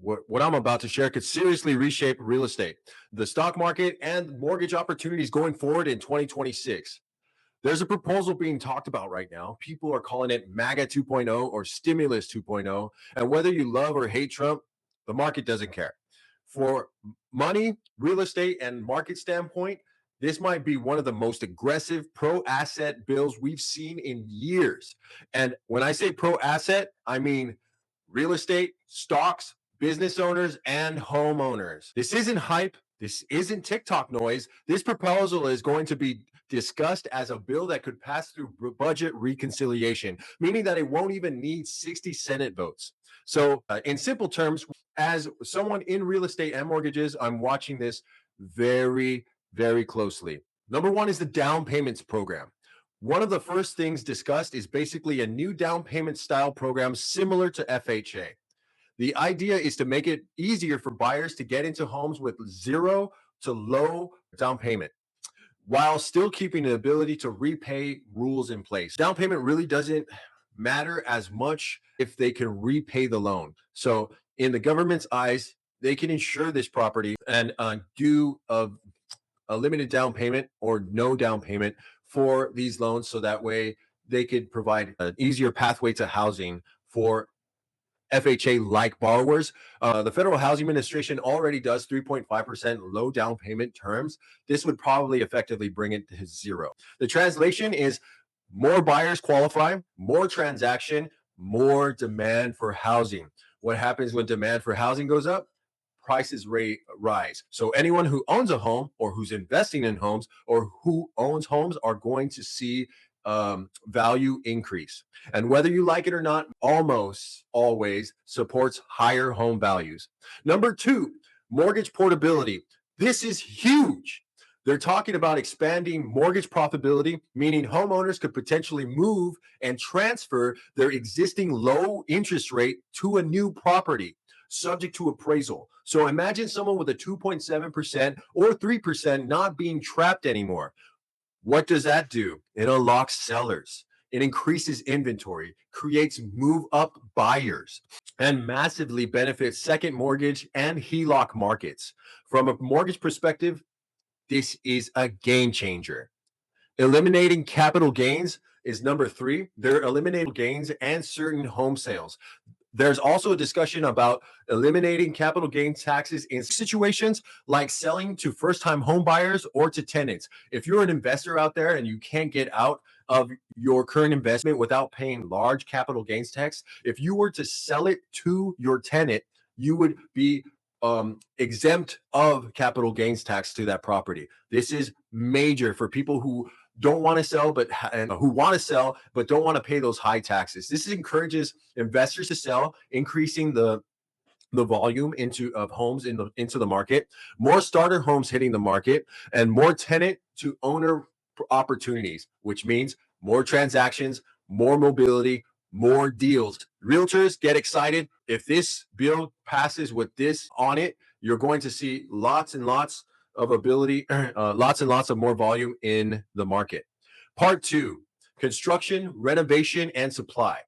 what I'm about to share could seriously reshape real estate, the stock market, and mortgage opportunities going forward in 2026. There's a proposal being talked about right now. People are calling it MAGA 2.0 or stimulus 2.0. And whether you love or hate Trump, the market doesn't care. For money, real estate, and market standpoint, this might be one of the most aggressive pro asset bills we've seen in years. And when I say pro asset, I mean real estate, stocks, business owners, and homeowners. This isn't hype. This isn't TikTok noise. This proposal is going to be discussed as a bill that could pass through budget reconciliation, meaning that it won't even need 60 Senate votes. So, in simple terms, as someone in real estate and mortgages, I'm watching this very, very closely. Number one is the down payments program. One of the first things discussed is basically a new down payment style program similar to FHA. The idea is to make it easier for buyers to get into homes with zero to low down payment while still keeping the ability to repay rules in place. Down payment really doesn't matter as much if they can repay the loan. So, in the government's eyes, they can insure this property and do a limited down payment or no down payment for these loans, so that way they could provide an easier pathway to housing for FHA like borrowers. The Federal Housing Administration already does 3.5% low down payment terms. This would probably effectively bring it to zero. The translation is more buyers qualify, more transaction, more demand for housing. What happens when demand for housing goes up? Prices rise. So anyone who owns a home or who's investing in homes or who owns homes are going to see value increase. And whether you like it or not, almost always supports higher home values. Number two, mortgage portability. This is huge. They're talking about expanding mortgage profitability, meaning homeowners could potentially move and transfer their existing low interest rate to a new property, subject to appraisal. So imagine someone with a 2.7% or 3% not being trapped anymore. What does that do? It unlocks sellers. It increases inventory, creates move up buyers, and massively benefits second mortgage and HELOC markets. From a mortgage perspective, this is a game changer. Eliminating capital gains is number three. They're eliminating gains and certain home sales. There's also a discussion about eliminating capital gains taxes in situations like selling to first-time home buyers or to tenants. If you're an investor out there and you can't get out of your current investment without paying large capital gains tax, if you were to sell it to your tenant, you would be exempt of capital gains tax to that property. This is major for people who don't want to sell, and who want to sell but don't want to pay those high taxes. This encourages investors to sell, increasing the volume of homes into the market, more starter homes hitting the market, and more tenant to owner opportunities, which means more transactions, more mobility, more deals. Realtors get excited. If this bill passes with this on it, you're going to see lots and lots of ability, lots and lots of more volume in the market. Part two, construction, renovation, and supply.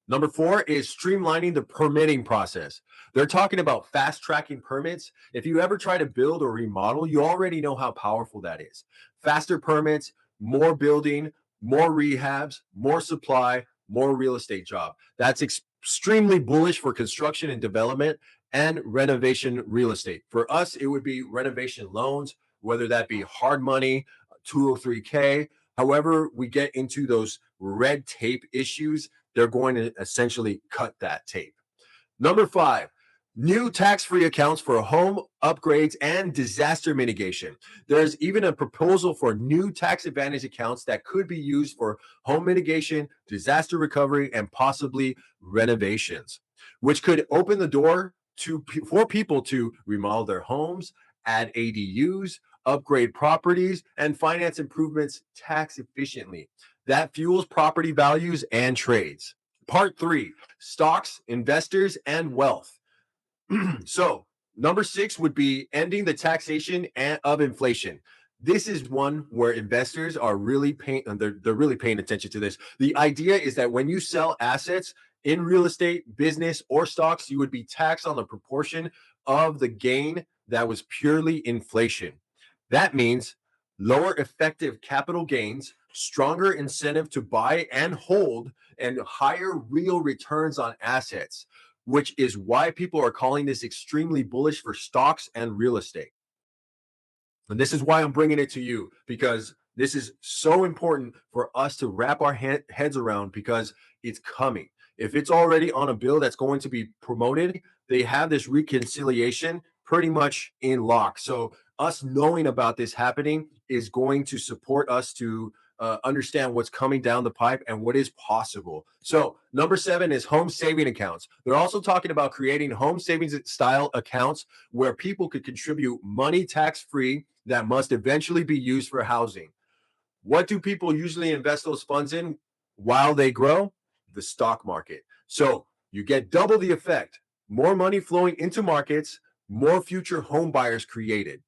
Number four is streamlining the permitting process. They're talking about fast tracking permits. If you ever try to build or remodel, you already know how powerful that is. Faster permits, more building, more rehabs, more supply, more real estate job. That's extremely bullish for construction and development and renovation real estate. For us, it would be renovation loans, whether that be hard money, 203K. However, we get into those red tape issues, they're going to essentially cut that tape. Number five, new tax-free accounts for home upgrades and disaster mitigation. There's even a proposal for new tax advantage accounts that could be used for home mitigation, disaster recovery, and possibly renovations, which could open the door for people to remodel their homes, add ADUs, upgrade properties, and finance improvements tax efficiently. That fuels property values and trades. Part three, stocks, investors, and wealth. So number six would be ending the taxation of inflation. This is one where investors are really they're really paying attention to this. The idea is that when you sell assets, In real estate, business, or stocks, you would be taxed on the proportion of the gain that was purely inflation. That means lower effective capital gains, stronger incentive to buy and hold, and higher real returns on assets, which is why people are calling this extremely bullish for stocks and real estate. And this is why I'm bringing it to you, because this is so important for us to wrap our heads around, because it's coming. If it's already on a bill that's going to be promoted, they have this reconciliation pretty much in lock. So, us knowing about this happening is going to support us to understand what's coming down the pipe and what is possible. So, number 7 is home saving accounts. They're also talking about creating home savings style accounts where people could contribute money tax free that must eventually be used for housing. What do people usually invest those funds in while they grow? The stock market. So you get double the effect, more money flowing into markets, more future home buyers created.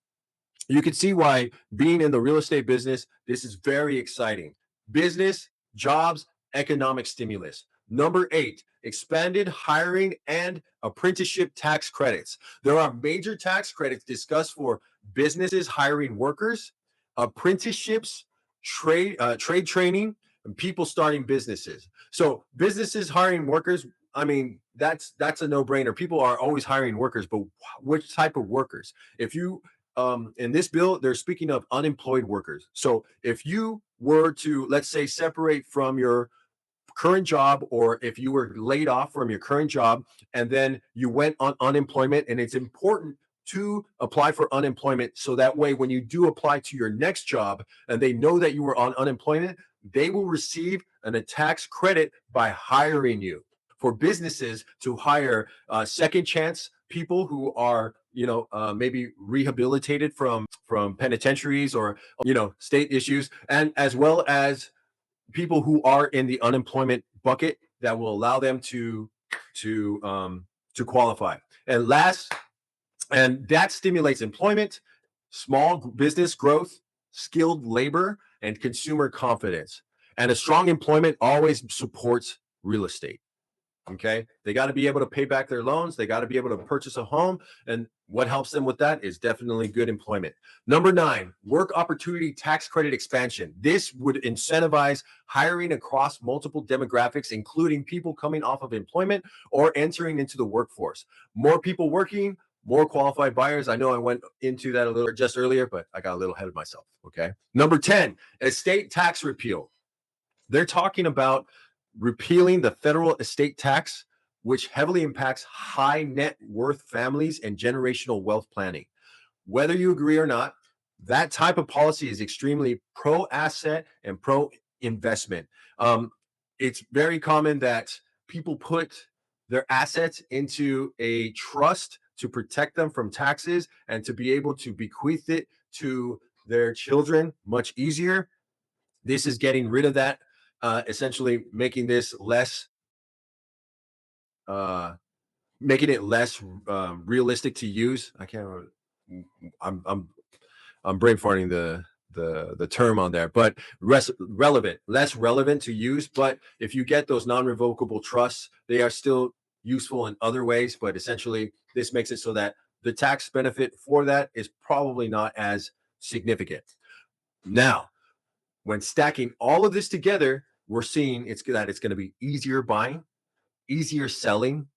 You can see why being in the real estate business, this is very exciting. Business, jobs, economic stimulus. Number 8, expanded hiring and apprenticeship tax credits. There are major tax credits discussed for businesses hiring workers, apprenticeships, trade training, and people starting businesses. So businesses hiring workers, I mean, that's a no-brainer. People are always hiring workers, but which type of workers? If you in this bill, they're speaking of unemployed workers. So if you were to, let's say, separate from your current job, or if you were laid off from your current job and then you went on unemployment, and it's important to apply for unemployment so that way when you do apply to your next job and they know that you were on unemployment, they will receive a tax credit by hiring you. For businesses to hire second chance people who are, maybe rehabilitated from penitentiaries or state issues, and as well as people who are in the unemployment bucket that will allow them to qualify. And last, and that stimulates employment, small business growth, skilled labor, and consumer confidence. And a strong employment always supports real estate. Okay. They got to be able to pay back their loans. They got to be able to purchase a home. And what helps them with that is definitely good employment. Number 9, work opportunity tax credit expansion. This would incentivize hiring across multiple demographics, including people coming off of employment or entering into the workforce. More people working, more qualified buyers. I know I went into that a little just earlier, but I got a little ahead of myself. Okay. Number 10, estate tax repeal. They're talking about repealing the federal estate tax, which heavily impacts high net worth families and generational wealth planning. Whether you agree or not, that type of policy is extremely pro asset and pro investment. It's very common that people put their assets into a trust to protect them from taxes and to be able to bequeath it to their children much easier. This is getting rid of that, essentially uh, making it less realistic to use. I can't. I'm I'm I'm brain farting the term on there, but relevant, less relevant to use. But if you get those non-revocable trusts, they are still useful in other ways. But essentially, this makes it so that the tax benefit for that is probably not as significant. Now, when stacking all of this together, we're seeing it's going to be easier buying, easier selling,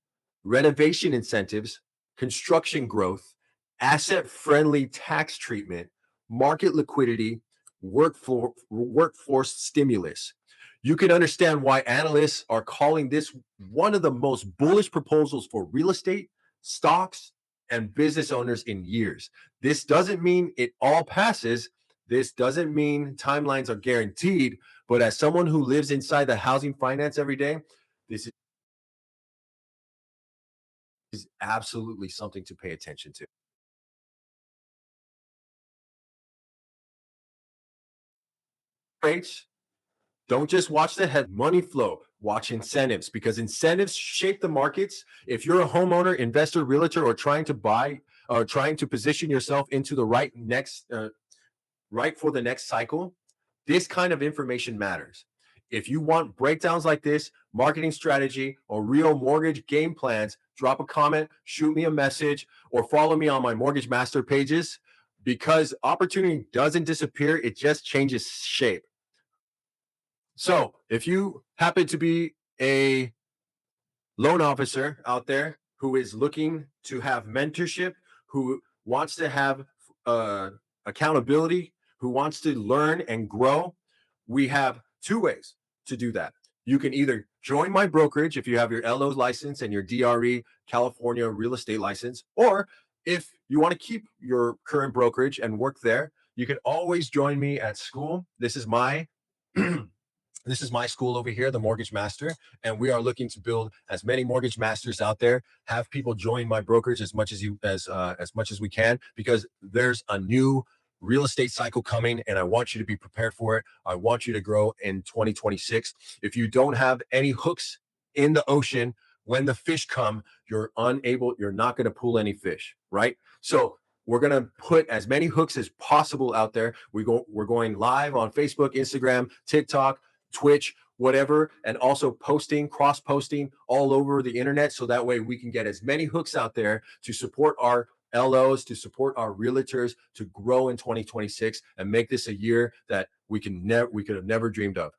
renovation incentives, construction growth, asset friendly tax treatment, market liquidity, workforce stimulus. You can understand why analysts are calling this one of the most bullish proposals for real estate, stocks, and business owners in years. This doesn't mean it all passes. This doesn't mean timelines are guaranteed. But as someone who lives inside the housing finance every day, this is absolutely something to pay attention to. Rates, don't just watch the head money flow, watch incentives, because incentives shape the markets. If you're a homeowner, investor, realtor, or trying to buy or trying to position yourself into the right for the next cycle, this kind of information matters. If you want breakdowns like this, marketing strategy, or real mortgage game plans, drop a comment, shoot me a message, or follow me on my Mortgage Master pages, because opportunity doesn't disappear, it just changes shape. So if you happen to be a loan officer out there who is looking to have mentorship, who wants to have uh, accountability, who wants to learn and grow, we have two ways to do that. You can either join my brokerage if you have your LO license and your DRE California real estate license, or if you want to keep your current brokerage and work there, you can always join me at school. This is my this is my school over here, the Mortgage Master, and we are looking to build as many mortgage masters out there. Have people join my brokerage as much as much as we can, because there's a new real estate cycle coming, and I want you to be prepared for it. I want you to grow in 2026. If you don't have any hooks in the ocean, when the fish come, you're not going to pull any fish, right? So we're going to put as many hooks as possible out there. We're going live on Facebook, Instagram, TikTok, Twitch, whatever, and also cross posting all over the internet. So that way we can get as many hooks out there to support our LOs, to support our realtors to grow in 2026 and make this a year that we could have never dreamed of.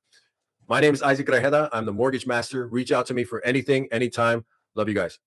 My name is Isaac Rajeda. I'm the Mortgage Master. Reach out to me for anything, anytime. Love you guys.